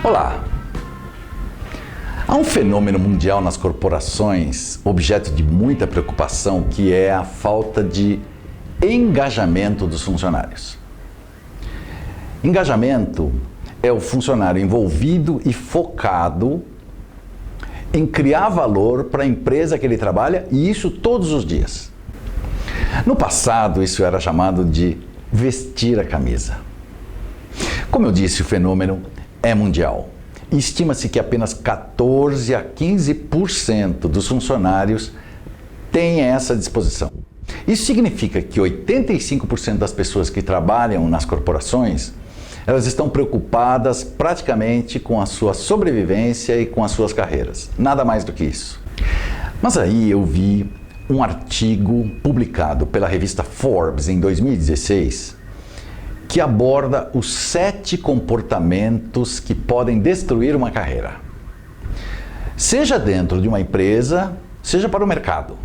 Olá! Há um fenômeno mundial nas corporações, objeto de muita preocupação, que é a falta de engajamento dos funcionários. Engajamento é o funcionário envolvido e focado em criar valor para a empresa que ele trabalha, e isso todos os dias. No passado, isso era chamado de vestir a camisa. Como eu disse, o fenômeno é mundial. Estima-se que apenas 14 a 15% dos funcionários têm essa disposição. Isso significa que 85% das pessoas que trabalham nas corporações, elas estão preocupadas praticamente com a sua sobrevivência e com as suas carreiras. Nada mais do que isso. Mas aí eu vi um artigo publicado pela revista Forbes em 2016 que aborda os 7 comportamentos que podem destruir uma carreira. Seja dentro de uma empresa, seja para o mercado.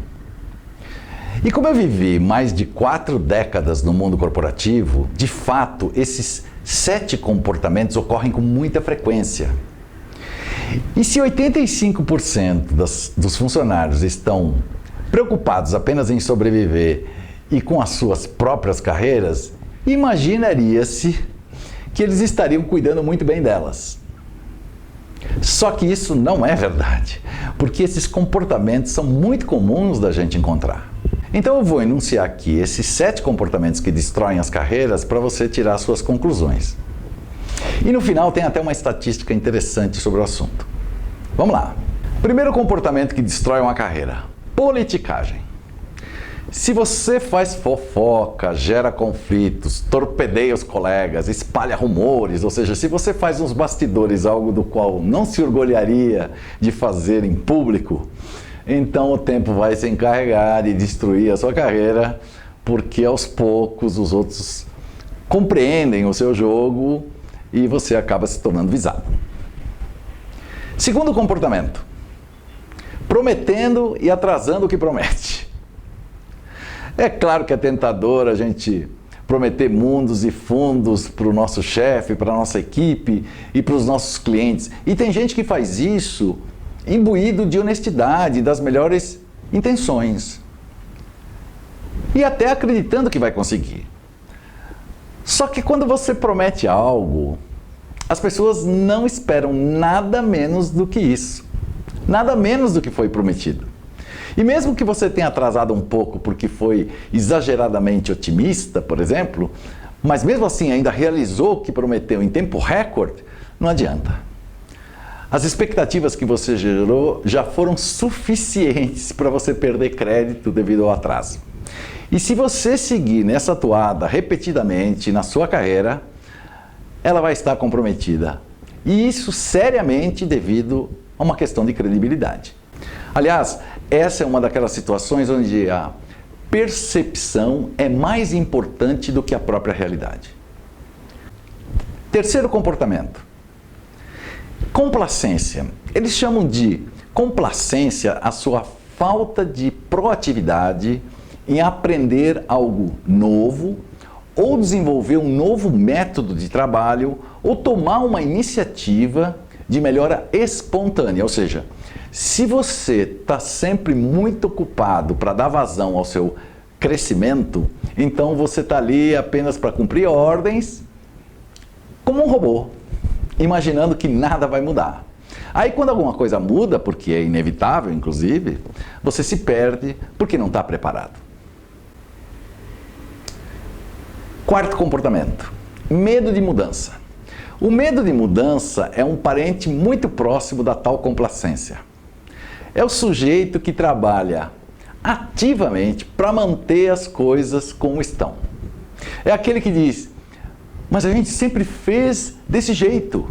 E como eu vivi mais de 4 décadas no mundo corporativo, de fato, esses 7 comportamentos ocorrem com muita frequência. E se 85% dos funcionários estão preocupados apenas em sobreviver e com as suas próprias carreiras, imaginaria-se que eles estariam cuidando muito bem delas. Só que isso não é verdade, porque esses comportamentos são muito comuns da gente encontrar. Então eu vou enunciar aqui esses 7 comportamentos que destroem as carreiras para você tirar suas conclusões. E no final tem até uma estatística interessante sobre o assunto. Vamos lá. Primeiro comportamento que destrói uma carreira: politicagem. Se você faz fofoca, gera conflitos, torpedeia os colegas, espalha rumores, ou seja, se você faz nos bastidores algo do qual não se orgulharia de fazer em público, então o tempo vai se encarregar de destruir a sua carreira, porque aos poucos os outros compreendem o seu jogo e você acaba se tornando visado. Segundo comportamento: prometendo e atrasando o que promete. É claro que é tentador a gente prometer mundos e fundos para o nosso chefe, para a nossa equipe e para os nossos clientes. E tem gente que faz isso imbuído de honestidade, das melhores intenções. E até acreditando que vai conseguir. Só que quando você promete algo, as pessoas não esperam nada menos do que isso. Nada menos do que foi prometido. E mesmo que você tenha atrasado um pouco porque foi exageradamente otimista, por exemplo, mas mesmo assim ainda realizou o que prometeu em tempo recorde, não adianta. As expectativas que você gerou já foram suficientes para você perder crédito devido ao atraso. E se você seguir nessa toada repetidamente na sua carreira, ela vai estar comprometida. E isso seriamente devido a uma questão de credibilidade. Aliás, essa é uma daquelas situações onde a percepção é mais importante do que a própria realidade. Terceiro comportamento: complacência. Eles chamam de complacência a sua falta de proatividade em aprender algo novo, ou desenvolver um novo método de trabalho, ou tomar uma iniciativa de melhora espontânea, ou seja, se você está sempre muito ocupado para dar vazão ao seu crescimento, então você está ali apenas para cumprir ordens, como um robô, imaginando que nada vai mudar. Aí quando alguma coisa muda, porque é inevitável inclusive, você se perde porque não está preparado. Quarto comportamento: medo de mudança. O medo de mudança é um parente muito próximo da tal complacência. É o sujeito que trabalha ativamente para manter as coisas como estão. É aquele que diz: mas a gente sempre fez desse jeito,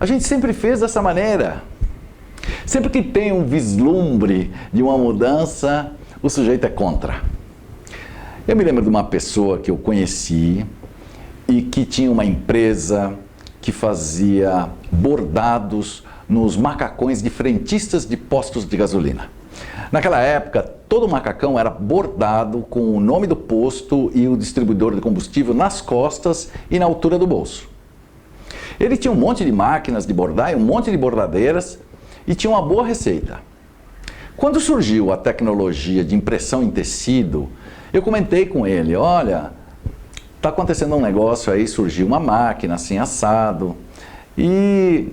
a gente sempre fez dessa maneira. Sempre que tem um vislumbre de uma mudança, o sujeito é contra. Eu me lembro de uma pessoa que eu conheci e que tinha uma empresa que fazia bordados nos macacões de frentistas de postos de gasolina. Naquela época, todo macacão era bordado com o nome do posto e o distribuidor de combustível nas costas e na altura do bolso. Ele tinha um monte de máquinas de bordar e um monte de bordadeiras e tinha uma boa receita. Quando surgiu a tecnologia de impressão em tecido, eu comentei com ele, olha, está acontecendo um negócio aí, surgiu uma máquina assim assado, e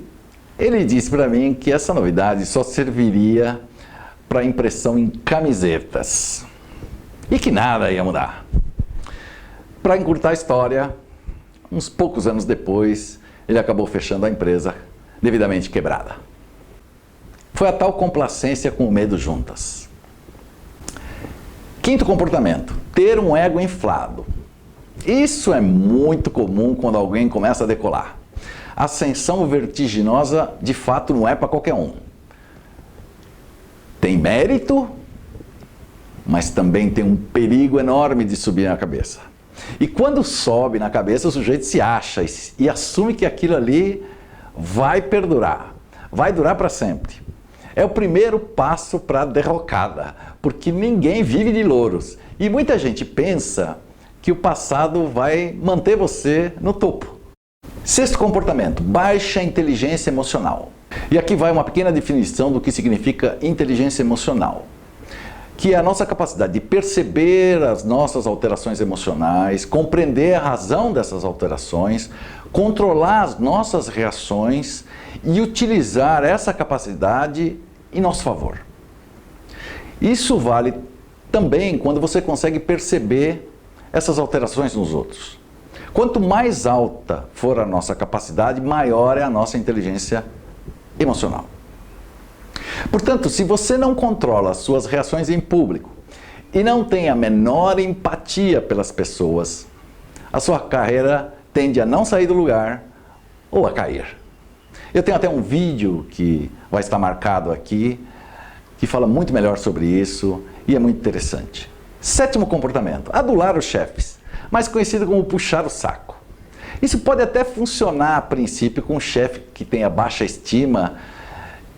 ele disse para mim que essa novidade só serviria para impressão em camisetas e que nada ia mudar. Para encurtar a história, uns poucos anos depois, ele acabou fechando a empresa devidamente quebrada. Foi a tal complacência com o medo juntas. Quinto comportamento, ter um ego inflado. Isso é muito comum quando alguém começa a decolar. A ascensão vertiginosa, de fato, não é para qualquer um. Tem mérito, mas também tem um perigo enorme de subir na cabeça. E quando sobe na cabeça, o sujeito se acha e assume que aquilo ali vai perdurar, vai durar para sempre. É o primeiro passo para a derrocada, porque ninguém vive de louros. E muita gente pensa que o passado vai manter você no topo. Sexto comportamento, baixa inteligência emocional. E aqui vai uma pequena definição do que significa inteligência emocional, que é a nossa capacidade de perceber as nossas alterações emocionais, compreender a razão dessas alterações, controlar as nossas reações e utilizar essa capacidade em nosso favor. Isso vale também quando você consegue perceber essas alterações nos outros. Quanto mais alta for a nossa capacidade, maior é a nossa inteligência emocional. Portanto, se você não controla as suas reações em público e não tem a menor empatia pelas pessoas, a sua carreira tende a não sair do lugar ou a cair. Eu tenho até um vídeo que vai estar marcado aqui, que fala muito melhor sobre isso e é muito interessante. Sétimo comportamento, adular os chefes, mais conhecido como puxar o saco. Isso pode até funcionar a princípio com um chefe que tenha baixa estima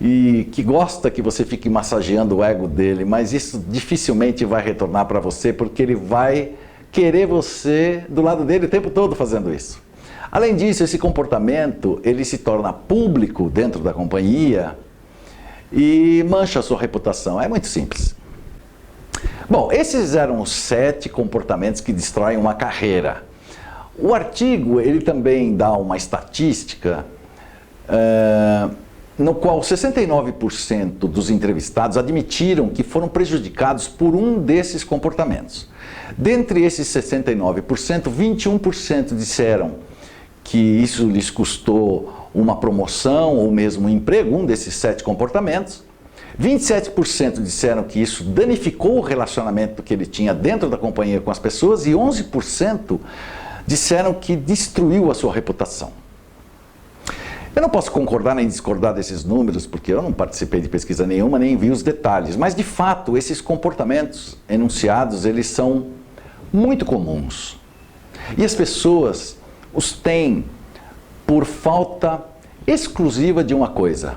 e que gosta que você fique massageando o ego dele, mas isso dificilmente vai retornar para você, porque ele vai querer você do lado dele o tempo todo fazendo isso. Além disso, esse comportamento ele se torna público dentro da companhia e mancha a sua reputação. É muito simples. Bom, esses eram os 7 comportamentos que destroem uma carreira. O artigo ele também dá uma estatística no qual 69% dos entrevistados admitiram que foram prejudicados por um desses comportamentos. Dentre esses 69%, 21% disseram que isso lhes custou uma promoção ou mesmo um emprego, um desses 7 comportamentos. 27% disseram que isso danificou o relacionamento que ele tinha dentro da companhia com as pessoas e 11% disseram que destruiu a sua reputação. Eu não posso concordar nem discordar desses números, porque eu não participei de pesquisa nenhuma, nem vi os detalhes, mas de fato esses comportamentos enunciados, eles são muito comuns. E as pessoas os têm por falta exclusiva de uma coisa: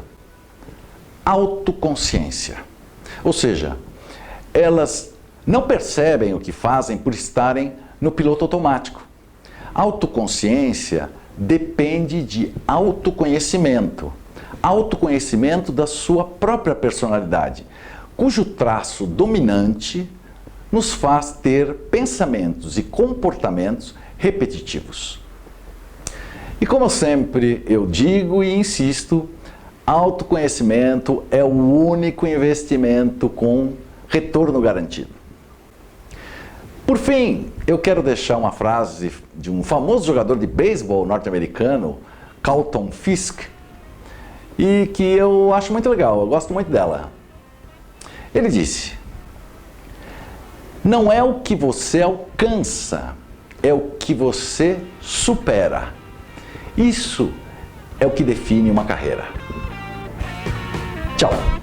autoconsciência. Ou seja, elas não percebem o que fazem por estarem no piloto automático. Autoconsciência depende de autoconhecimento. Autoconhecimento da sua própria personalidade, cujo traço dominante nos faz ter pensamentos e comportamentos repetitivos. E como sempre eu digo e insisto, autoconhecimento é o único investimento com retorno garantido. Por fim, eu quero deixar uma frase de um famoso jogador de beisebol norte-americano, Carlton Fisk, e que eu acho muito legal, eu gosto muito dela. Ele disse: não é o que você alcança, é o que você supera. Isso é o que define uma carreira. Tchau!